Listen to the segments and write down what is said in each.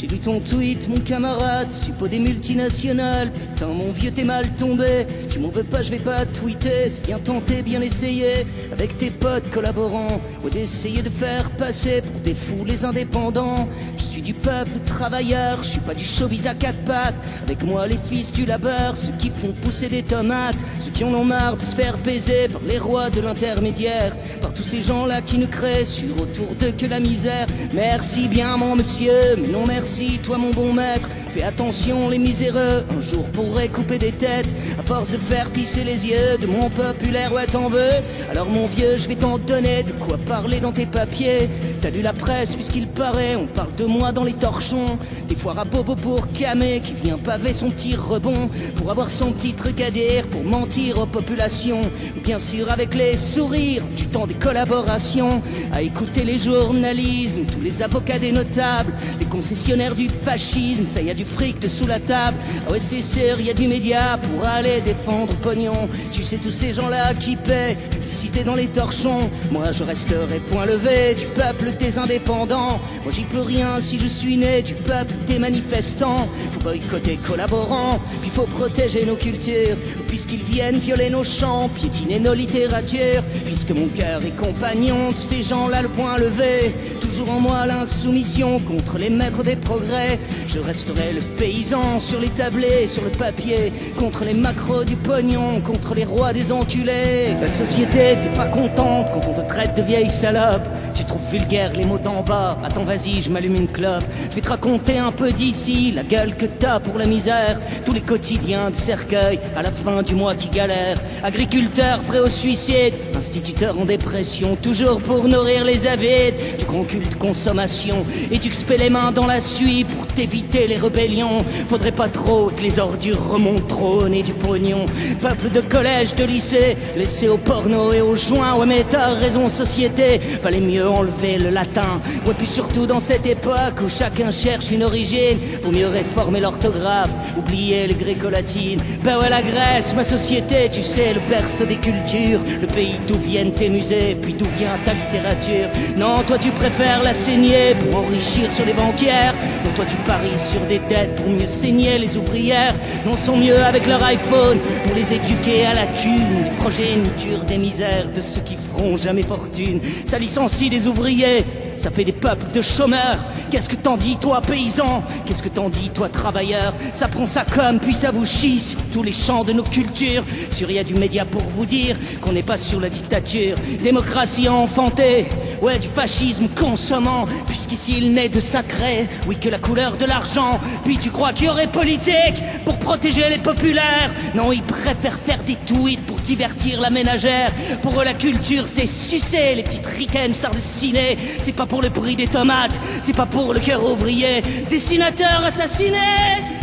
J'ai lu ton tweet, mon camarade, suppôt des multinationales. Putain, mon vieux, t'es mal tombé. Tu m'en veux pas, je vais pas tweeter. C'est bien tenté, bien essayé, avec tes potes collaborants, ou d'essayer de faire passer pour des fous les indépendants. Je suis du peuple travailleur, je suis pas du showbiz à quatre pattes. Avec moi, les fils du labeur, ceux qui font pousser des tomates, ceux qui en ont marre de se faire baiser par les rois de l'intermédiaire, par tous ces gens-là qui ne créent sur autour d'eux que la misère. Merci bien, mon monsieur, mais non merci, toi, mon bon maître. Fais attention, les miséreux, un jour pourraient couper des têtes, à force de faire pisser les yeux de mon populaire, ouais t'en veux. Alors mon vieux, je vais t'en donner de quoi parler dans tes papiers. T'as lu la presse, puisqu'il paraît, on parle de moi dans les torchons. Des foires à bobo pour Camé, qui vient paver son petit rebond, pour avoir son petit truc à dire, pour mentir aux populations. Ou bien sûr avec les sourires, du temps des collaborations, à écouter les journalismes, tous les avocats des notables, les concessionnaires du fascisme, ça y a du fric de sous la table. Ah ouais c'est sûr, y a du média pour aller défendre pognon. Tu sais tous ces gens-là qui paient, publicité dans les torchons. Moi je resterai point levé du peuple des indépendants. Moi j'y peux rien si je suis né du peuple des manifestants. Faut boycotter collaborants, puis faut protéger nos cultures, puisqu'ils viennent violer nos chants, piétiner nos littératures. Puisque mon cœur est compagnon, tous ces gens-là le point levé, toujours en moi l'insoumission contre les maîtres des progrès. Je resterai le paysan sur les tablés, sur le papier, contre les macros du pognon, contre les rois des enculés. La société, t'es pas contente quand on te traite de vieille salope. Tu trouves vulgaire les mots d'en bas. Attends vas-y, je m'allume une clope. Je vais te raconter un peu d'ici, la gueule que t'as pour la misère. Tous les quotidiens de cercueil, à la fin du mois qui galèrent. Agriculteurs prêts au suicide, instituteurs en dépression, toujours pour nourrir les avides du grand culte consommation. Et tu expées les mains dans la suie pour t'éviter les rébellions. Faudrait pas trop que les ordures remontent trop au nez du pognon. Peuple de collège, de lycée, laissé au porno et aux joints. Ouais mais t'as raison société, fallait mieux enlever le latin. Ouais puis surtout dans cette époque où chacun cherche une origine, vaut mieux réformer l'orthographe, oublier le gréco-latine. Ben ouais la Grèce, ma société, tu sais, le Perse des cultures, le pays d'où viennent tes musées, puis d'où vient ta littérature. Non toi tu préfères la saigner pour enrichir sur les banquières. Non toi tu paries sur des dettes pour mieux saigner les ouvrières. Non sont mieux avec leur iPhone pour les éduquer à la thune, les progénitures des misères de ceux qui feront jamais fortune. Ça licencie des ouvriers, ça fait des peuples de chômeurs. Qu'est-ce que t'en dis toi paysan? Qu'est-ce que t'en dis toi travailleur? Ça prend ça comme puis ça vous chie sur tous les champs de nos cultures. Sur y a du média pour vous dire qu'on n'est pas sur la dictature. Démocratie enfantée, ouais du fascisme consommant, puisqu'ici il naît de sacré, oui que la couleur de l'argent. Puis tu crois qu'il y aurait politique pour protéger les populaires? Non ils préfèrent faire des tweets pour divertir la ménagère. Pour eux la culture c'est sucer les petites ricaines stars de ciné. C'est pas pour le prix des tomates, c'est pas pour le cœur ouvrier. Dessinateurs assassinés,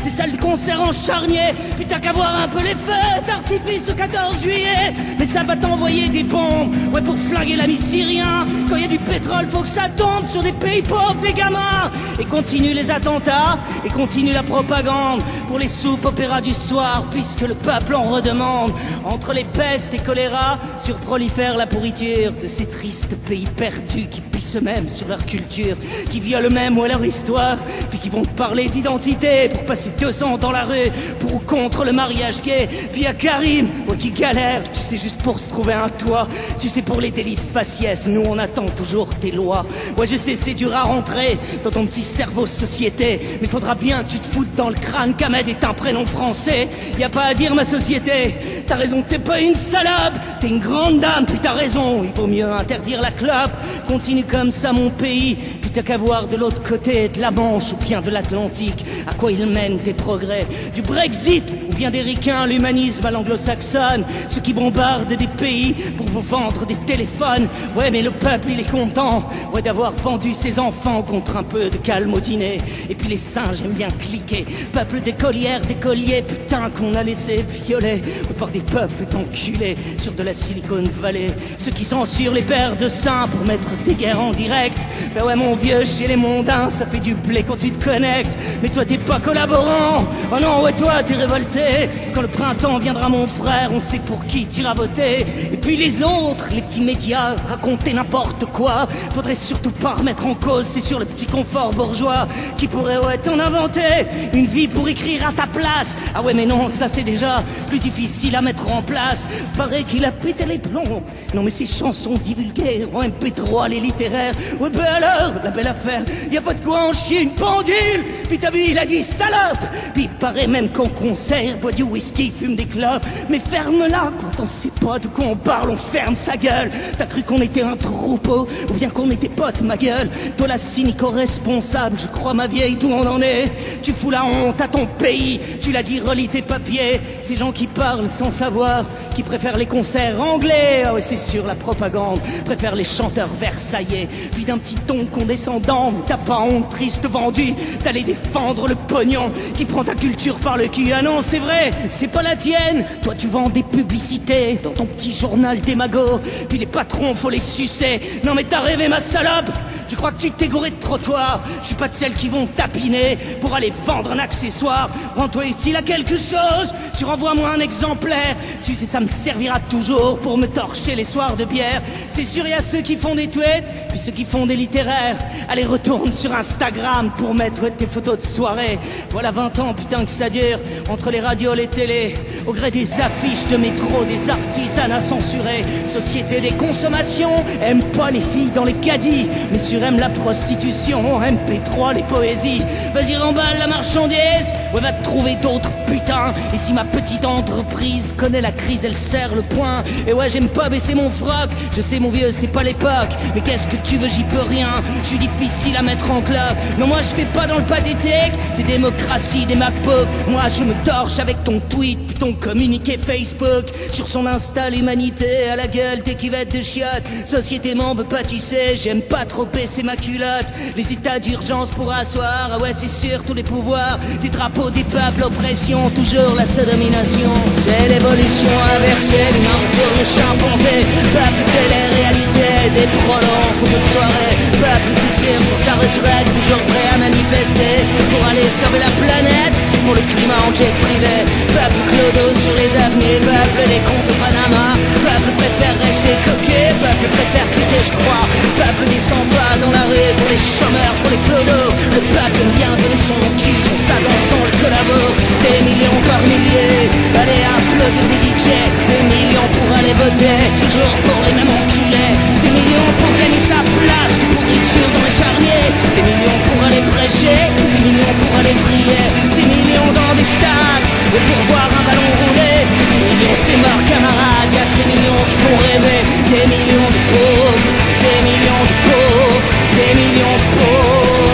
des salles de concert en charnier. Puis t'as qu'à voir un peu les feux d'artifice au 14 juillet. Mais ça va t'envoyer des bombes, ouais pour flinguer l'ami syrien. Quand y a du pétrole faut que ça tombe sur des pays pauvres, des gamins. Et continue les attentats, et continue la propagande pour les soupes opéras du soir, puisque le peuple en redemande. Entre les pestes et choléra surprolifère la pourriture de ces tristes pays perdus qui pissent eux-mêmes sur leur culture, qui violent même ouais, leur histoire, puis qui vont te parler d'identité pour passer 2 ans dans la rue pour ou contre le mariage gay. Puis à Karim, ouais, qui galère, tu sais juste pour se trouver un toit. Tu sais pour les délits de faciès, nous on attend toujours tes lois. Ouais je sais c'est dur à rentrer dans ton petit cerveau société, mais faudra bien que tu te foutes dans le crâne qu'Ahmed est un prénom français. Y a pas à dire ma société, t'as raison t'es pas une salope, t'es une grande dame, puis t'as raison, il vaut mieux interdire la clope. Continue comme ça mon pays, puis t'as qu'à voir de l'autre côté de la Manche ou bien de l'Atlantique à quoi ils mènent tes progrès. Du Brexit ou bien des ricains, l'humanisme à l'anglo-saxonne, ceux qui bombardent des pays pour vous vendre des téléphones. Ouais mais le peuple il est content, ouais d'avoir vendu ses enfants contre un peu de calme au dîner. Et puis les singes aiment bien cliquer, peuple d'écolières, d'écoliers, putain qu'on a laissé violer par des peuples d'enculés sur de la Silicon Valley. Ceux qui censurent les pères de saints pour mettre des guerres en direct. Ben ouais mon vieux, chez les mondains, ça fait du blé quand tu te connectes. Mais toi t'es pas collaborant. Oh non, ouais toi t'es révolté. Quand le printemps viendra mon frère, on sait pour qui t'iras voter. Et puis les autres, les petits médias, raconter n'importe quoi. Faudrait surtout pas remettre en cause, c'est sur le petit confort bourgeois qui pourrait ouais t'en inventer une vie pour écrire à ta place. Ah ouais mais non, ça c'est déjà plus difficile à mettre en place. Paraît qu'il a pété les plombs. Non mais ces chansons divulguées en MP3, les littéraires. Ouais ben alors, la belle affaire, y a pas de quoi en chier une pendule. Puis t'as vu, il a dit salope. Puis il paraît même qu'en concert, boit du whisky, fume des clopes. Mais ferme-la, quand on sait pas de quoi on parle, on ferme sa gueule. T'as cru qu'on était un troupeau, ou bien qu'on était potes, ma gueule. Toi la cynique responsable, je crois ma vieille, d'où on en est. Tu fous la honte à ton pays, tu l'as dit, relis tes papiers. Ces gens qui parlent sans savoir, qui préfèrent les concerts anglais. Ah ouais c'est sûr, la propagande préfère les chanteurs versaillais. Puis d'un petit ton condescendant, t'as pas honte, triste vendu, d'aller défendre le pognon qui prend ta culture par le cul. Ah non c'est vrai, c'est pas la tienne. Toi tu vends des publicités dans ton petit journal démago. Puis les patrons faut les sucer. Non mais t'as rêvé ma salope. Tu crois que tu t'es gouré de trottoir? Je suis pas de celles qui vont tapiner pour aller vendre un accessoire. Rends-toi utile à quelque chose, tu renvoies-moi un exemplaire. Tu sais ça me servira toujours pour me torcher les soirs de bière. C'est sûr y a ceux qui font des tweets, puis ceux qui font des littéraires. Allez retourne sur Instagram pour mettre tes photos de soirée. Voilà 20 ans putain que ça dure, entre les radios, les télés, au gré des affiches de métro, des artisanats censurés. Société des consommations, aime pas les filles dans les caddies, mais sur aime la prostitution, MP3, les poésies. Vas-y remballe la marchandise, ouais va te trouver d'autres putains. Et si ma petite entreprise connaît la crise, elle serre le poing. Et ouais j'aime pas baisser mon froc, je sais mon vieux c'est pas l'époque, mais qu'est-ce que tu veux, j'y peux rien. Je suis difficile à mettre en club. Non moi je fais pas dans le pathétique des démocraties, des MacBooks. Moi je me torche avec ton tweet, puis ton communiqué Facebook. Sur son Insta l'humanité à la gueule, tes cuvettes de chiottes. Société m'en veut pas tu sais, j'aime pas trop baisser ma culotte. Les états d'urgence pour asseoir, ah ouais c'est sûr tous les pouvoirs. Des drapeaux, des peuples, oppression, toujours la sodomination. C'est l'évolution inversée, l'humain retourne chimpanzé. Peuple télé-réalité, des prolos, photos de soirée. Peuple c'est sûr pour sa retraite, toujours prêt à manifester pour aller sauver la planète, pour le climat en jet privé. Peuple clodo sur les avenues, peuple des comptes au Panama. Peuple préfère rester coquet, peuple préfère cliquer je crois. Peuple descend pas dans la rue pour les chômeurs, pour les clodos. Le peuple vient donner son cul, son ça dansant le collabo. Des millions par milliers, allez applaudir des DJ. Des millions pour aller voter, toujours pour les mêmes enculés. Des millions pour gagner sa place, de pourriture dans les charniers. Des millions pour aller prêcher, des millions pour aller prier. Des millions dans des stades, et pour voir un ballon rouler. Des millions c'est mort camarades, y'a que des millions qui font rêver. Des millions de pauvres, des millions de pauvres, des millions de pauvres.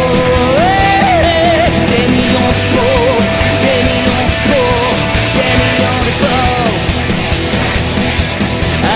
Des millions de pauvres, des millions de pauvres, des millions de pauvres.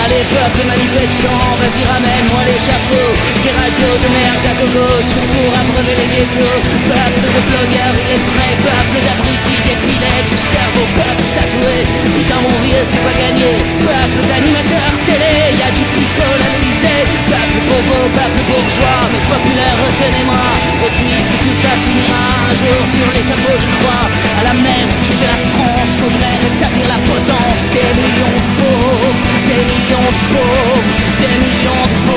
Allez peuple manifestant, vas-y ramène-moi l'échafaud. Des radios de merde à gogo, surtout abreuver les ghettos. Peuple de blogueurs illettrés, peuple d'abrutis dépilés du cerveau, peuple tatoué. Putain mon vieux c'est pas gagné. Peuple d'animateurs télé, y'a du picole à l'Elysée. Peuple bobo, peuple bourgeois, mais populaire retenez-moi. Et puisque tout ça finira un jour sur l'échafaud je crois à la merde qui fait la France, faudrait rétablir la potence. Des millions de pauvres, des millions de pauvres, des millions de pauvres.